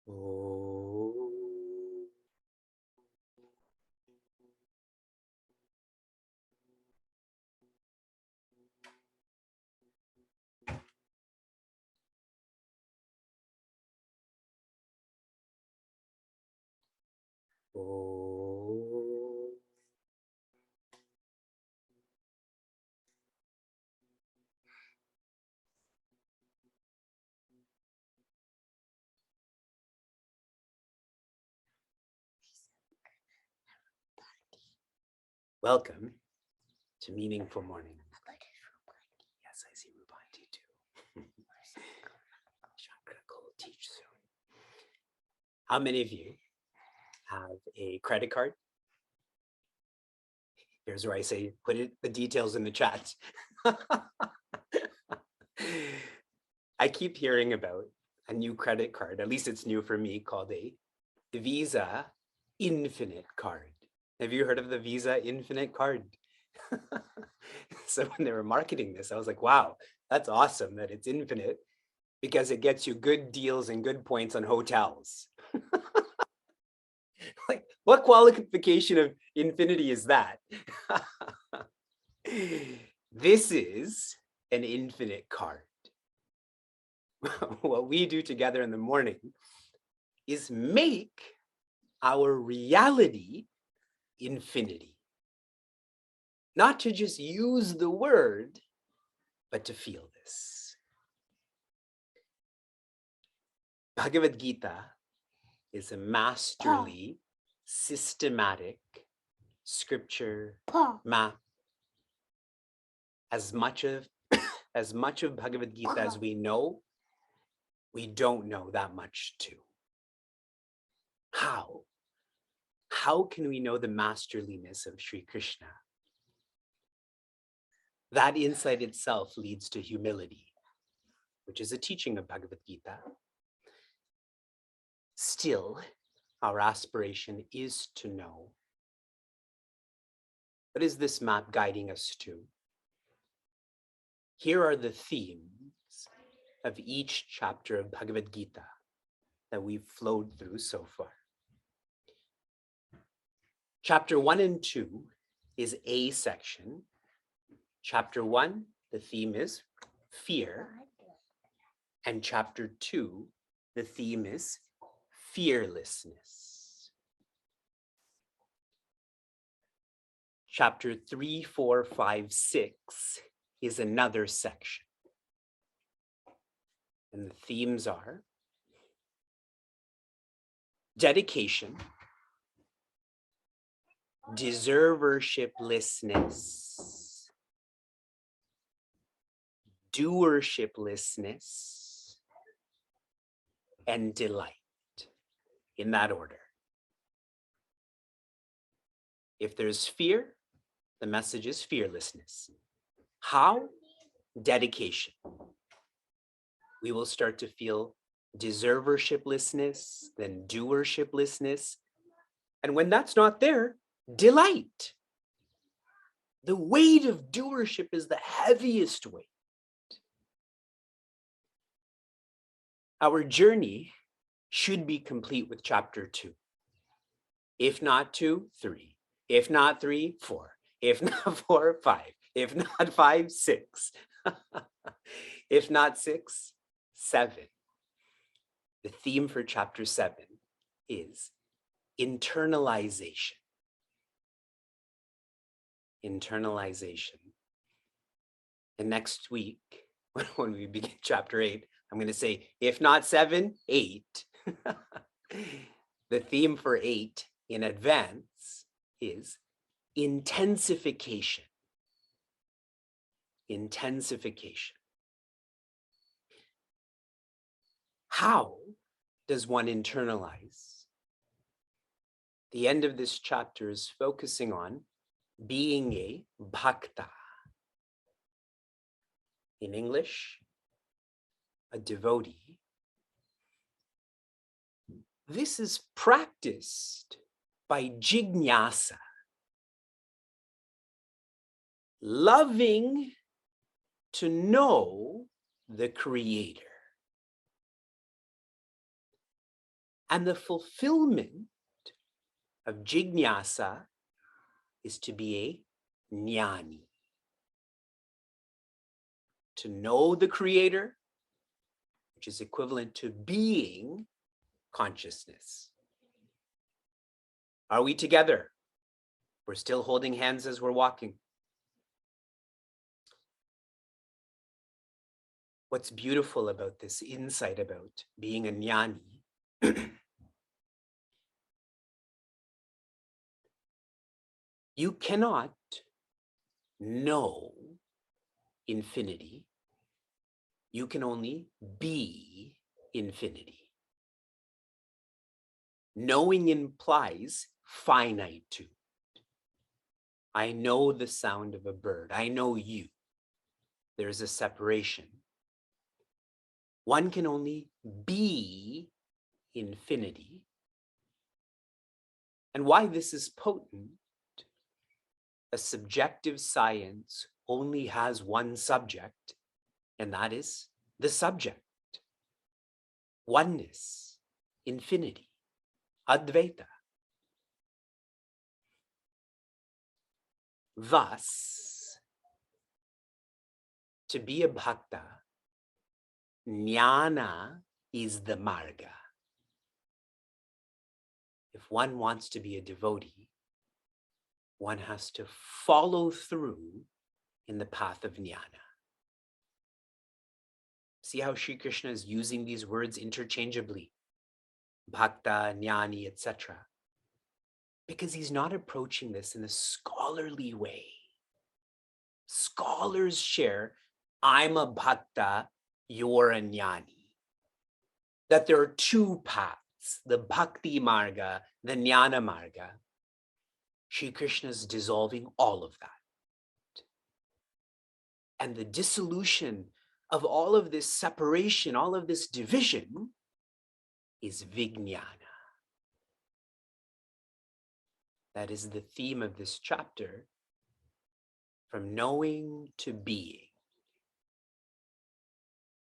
Oh. Oh. Welcome to Meaningful Morning. Yes, I see Rubanti too. Chakra will teach soon. How many of you have a credit card? Here's where I say, put the details in the chat. I keep hearing about a new credit card, at least it's new for me, called a Visa Infinite card. Have you heard of the Visa Infinite card? So when they were marketing this, I was like, wow, that's awesome that it's infinite because it gets you good deals and good points on hotels. Like, what qualification of infinity is that? This is an infinite card. What we do together in the morning is make our reality infinity. Not to just use the word, but to feel this. Bhagavad Gita is a masterly, systematic scripture map. As much of Bhagavad Gita as we know, we don't know that much too. How? How can we know the masterliness of Sri Krishna? That insight itself leads to humility, which is a teaching of Bhagavad Gita. Still, our aspiration is to know. What is this map guiding us to? Here are the themes of each chapter of Bhagavad Gita that we've flowed through so far. Chapter 1 and 2 is a section. Chapter 1, the theme is fear. And chapter 2, the theme is fearlessness. Chapter 3, 4, 5, 6 is another section. And the themes are dedication, deservershiplessness, doershiplessness, and delight, in that order. If there's fear, the message is fearlessness. How? Dedication. We will start to feel deservershiplessness, then doershiplessness. And when that's not there, delight. The weight of doership is the heaviest weight. Our journey should be complete with chapter 2. If not 2, 3. If not 3, 4. If not 4, 5. If not 5, 6. If not 6, 7. The theme for chapter 7 is internalization. Internalization. And next week, when we begin chapter 8, I'm going to say, if not 7, 8. The theme for 8 in advance is intensification. Intensification. How does one internalize? The end of this chapter is focusing on being a bhakta. In English, a devotee. This is practiced by jnana, loving to know the Creator. And the fulfillment of jignasa is to be a jnani. To know the creator, which is equivalent to being consciousness. Are we together? We're still holding hands as we're walking. What's beautiful about this insight about being a jnani, you cannot know infinity. You can only be infinity. Knowing implies finitude. I know the sound of a bird. I know you. There's a separation. One can only be infinity. And why this is potent, a subjective science only has one subject, and that is the subject. Oneness, infinity, Advaita. Thus, to be a bhakta, jnana is the marga. If one wants to be a devotee, one has to follow through in the path of jnana. See how Sri Krishna is using these words interchangeably, bhakta, jnani, etc. Because he's not approaching this in a scholarly way. Scholars share, I'm a bhakta, you're a jnani. That there are two paths, the bhakti marga, the jnana marga. Sri Krishna is dissolving all of that. And the dissolution of all of this separation, all of this division is vijnana. That is the theme of this chapter, from knowing to being,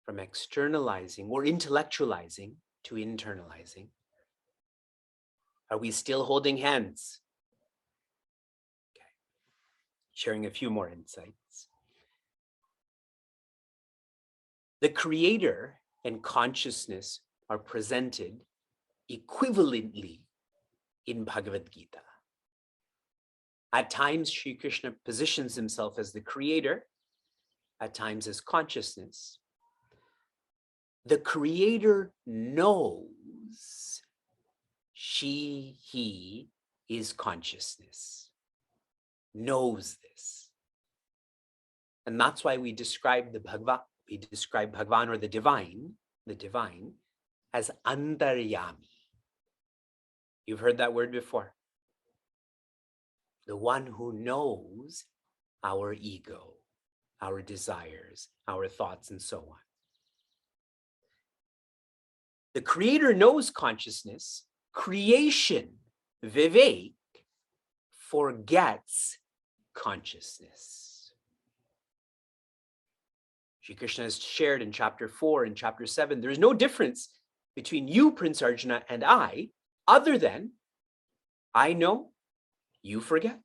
from externalizing or intellectualizing to internalizing. Are we still holding hands? Okay. Sharing a few more insights. The creator and consciousness are presented equivalently in Bhagavad Gita. At times, Sri Krishna positions himself as the creator, at times as consciousness. The creator knows he is consciousness, knows this. And that's why we describe Bhagavan or the divine as antaryami. You've heard that word before. The one who knows our ego, our desires, our thoughts, and so on. The creator knows consciousness. Creation, vivek, forgets consciousness. Shri Krishna has shared in chapter 4 and chapter 7, there is no difference between you, Prince Arjuna, and I, other than I know, you forget.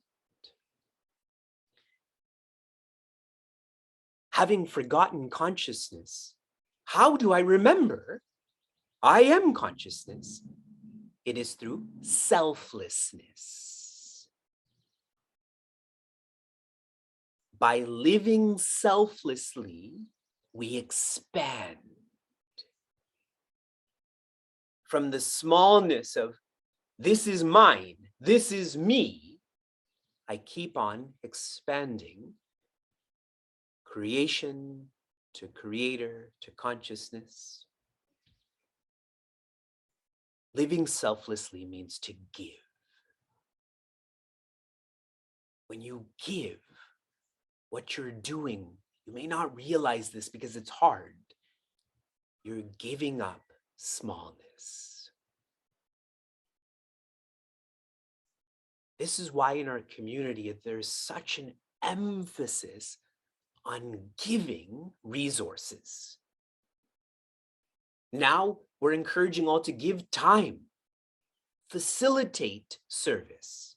Having forgotten consciousness, how do I remember I am consciousness? It is through selflessness. By living selflessly, we expand from the smallness of this is mine, this is me. I keep on expanding creation to creator to consciousness. Living selflessly means to give. When you give, what you're doing, you may not realize this because it's hard. You're giving up smallness. This is why in our community, there's such an emphasis on giving resources. Now we're encouraging all to give time. facilitate service,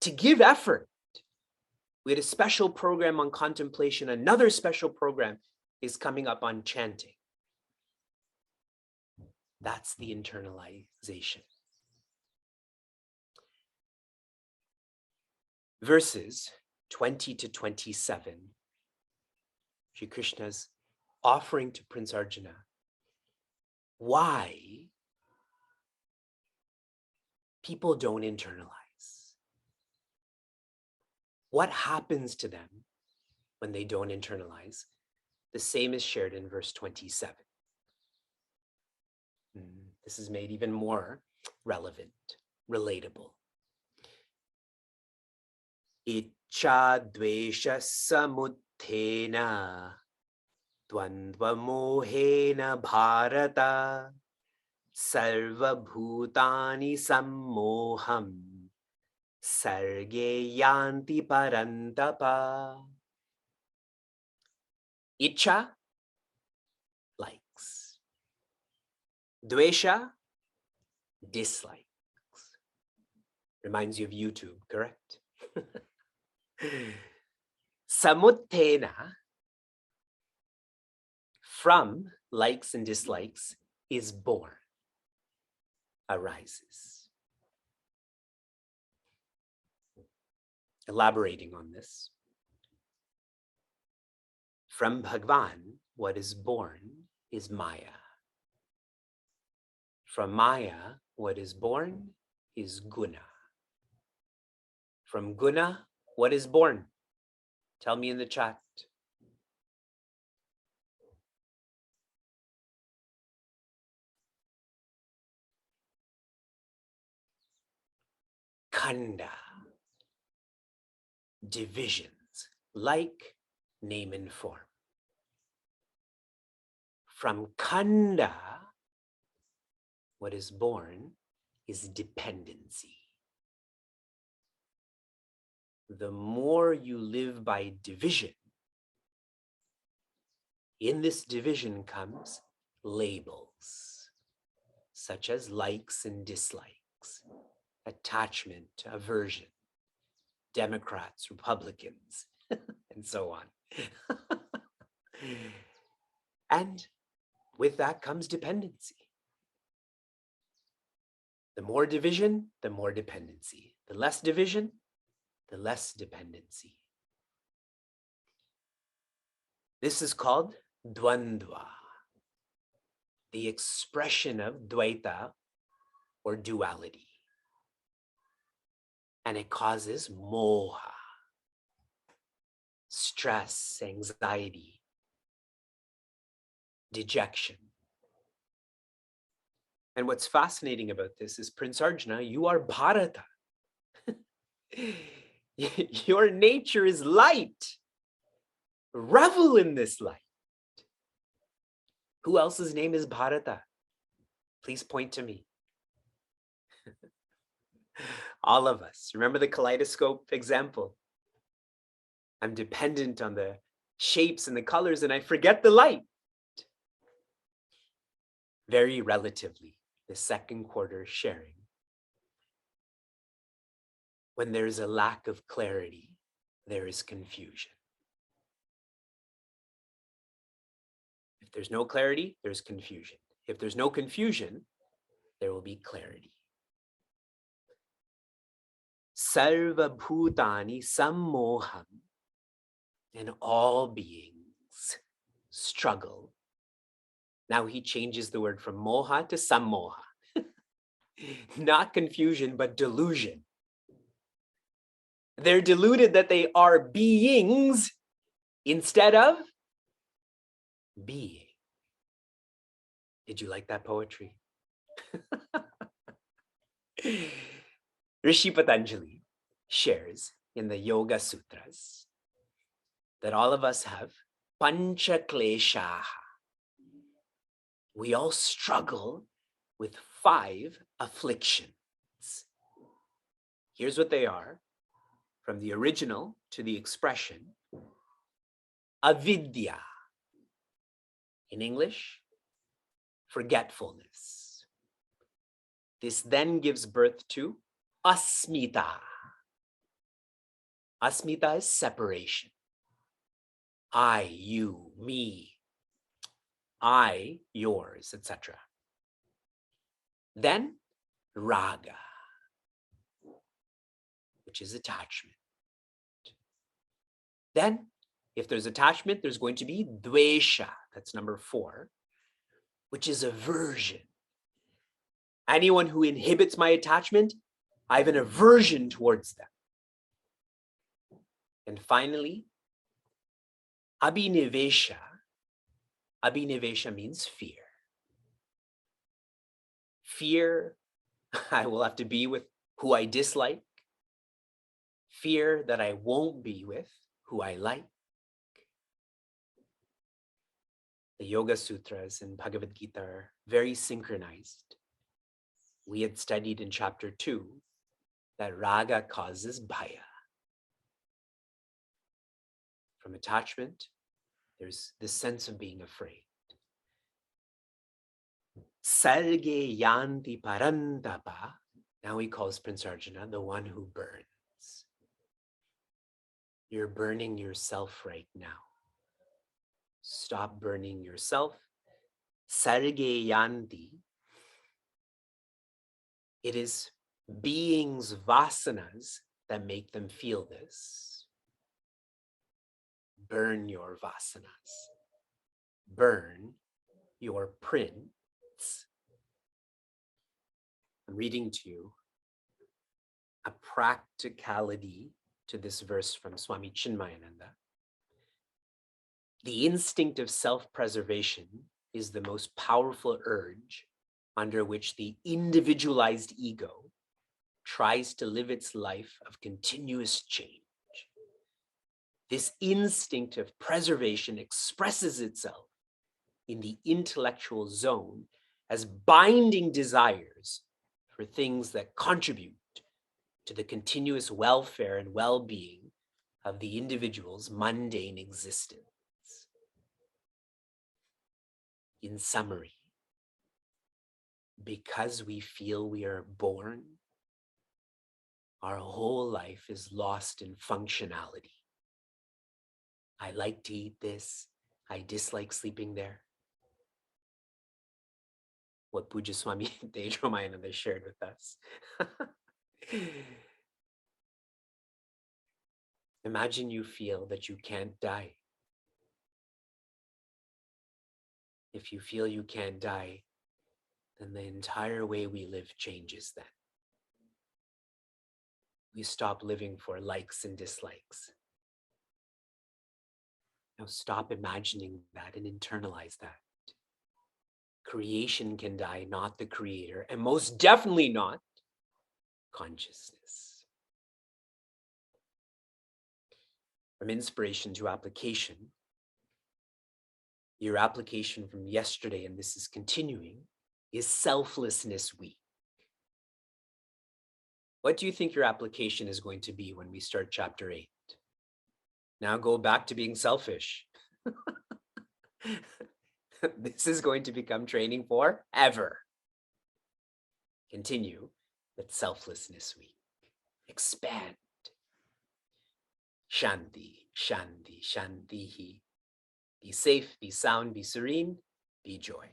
to give effort. We had a special program on contemplation. Another special program is coming up on chanting. That's the internalization. Verses 20 to 27, Sri Krishna's offering to Prince Arjuna why people don't internalize. What happens to them when they don't internalize? The same is shared in verse 27. This is made even more relevant, relatable. Ichcha dvesha samuthena dvandva mohena bharata sarva bhutani sammoham sarge yanti parantapa. Ichcha, likes. Dvesha, dislikes. Reminds you of YouTube, correct? Samuthena, from likes and dislikes, is born, arises. Elaborating on this, from Bhagwan, what is born is Maya. From Maya, what is born is Guna. From Guna, what is born? Tell me in the chat. Khanda, divisions, like, name and form. From Khanda, what is born is dependency. The more you live by division, in this division comes labels, such as likes and dislikes, attachment, aversion, Democrats, Republicans, and so on. And with that comes dependency. The more division, the more dependency. The less division, the less dependency. This is called dvandva, the expression of dvaita or duality. And it causes moha, stress, anxiety, dejection. And what's fascinating about this is, Prince Arjuna, you are Bharata. Your nature is light. Revel in this light. Who else's name is Bharata? Please point to me. All of us. Remember the kaleidoscope example? I'm dependent on the shapes and the colors, and I forget the light. Very relatively, the second quarter sharing. When there's a lack of clarity, there is confusion. If there's no clarity, there's confusion. If there's no confusion, there will be clarity. Sarva bhutani sammoham, and all beings struggle. Now he changes the word from moha to sammoha. Not confusion, but delusion. They're deluded that they are beings instead of being. Did you like that poetry? Rishi Patanjali shares in the Yoga Sutras that all of us have pancha kleshaha. We all struggle with 5 afflictions. Here's what they are, from the original to the expression. Avidya. In English, forgetfulness. This then gives birth to asmita. Asmita is separation. I, you, me, I, yours, etc. Then raga, which is attachment. Then, if there's attachment, there's going to be dvesha, that's number 4, which is aversion. Anyone who inhibits my attachment, I have an aversion towards them. And finally, abhinivesha. Abhinivesha means fear. Fear, I will have to be with who I dislike. Fear that I won't be with who I like. The Yoga Sutras in Bhagavad Gita are very synchronized. We had studied in chapter 2 that raga causes bhaya. From attachment, there's this sense of being afraid. Sarge yanti parantapa. Now he calls Prince Arjuna the one who burns. You're burning yourself right now. Stop burning yourself. Sarge yanti. It is beings' vasanas that make them feel this. Burn your vasanas. Burn your prince. I'm reading to you a practicality to this verse from Swami Chinmayananda. The instinct of self-preservation is the most powerful urge under which the individualized ego tries to live its life of continuous change. This instinct of preservation expresses itself in the intellectual zone as binding desires for things that contribute to the continuous welfare and well-being of the individual's mundane existence. In summary, because we feel we are born, our whole life is lost in functionality. I like to eat this. I dislike sleeping there. What Puja Swami Tejomayananda shared with us. Imagine you feel that you can't die. If you feel you can't die, then the entire way we live changes then. We stop living for likes and dislikes. Now stop imagining that and internalize that. Creation can die, not the creator, and most definitely not consciousness. From inspiration to application, your application from yesterday, and this is continuing, is Selflessness Week. What do you think your application is going to be when we start chapter 8? Now go back to being selfish. This is going to become training forever. Continue with Selflessness Week. Expand. Shanti, Shanti, Shantihi. Be safe, be sound, be serene, be joy.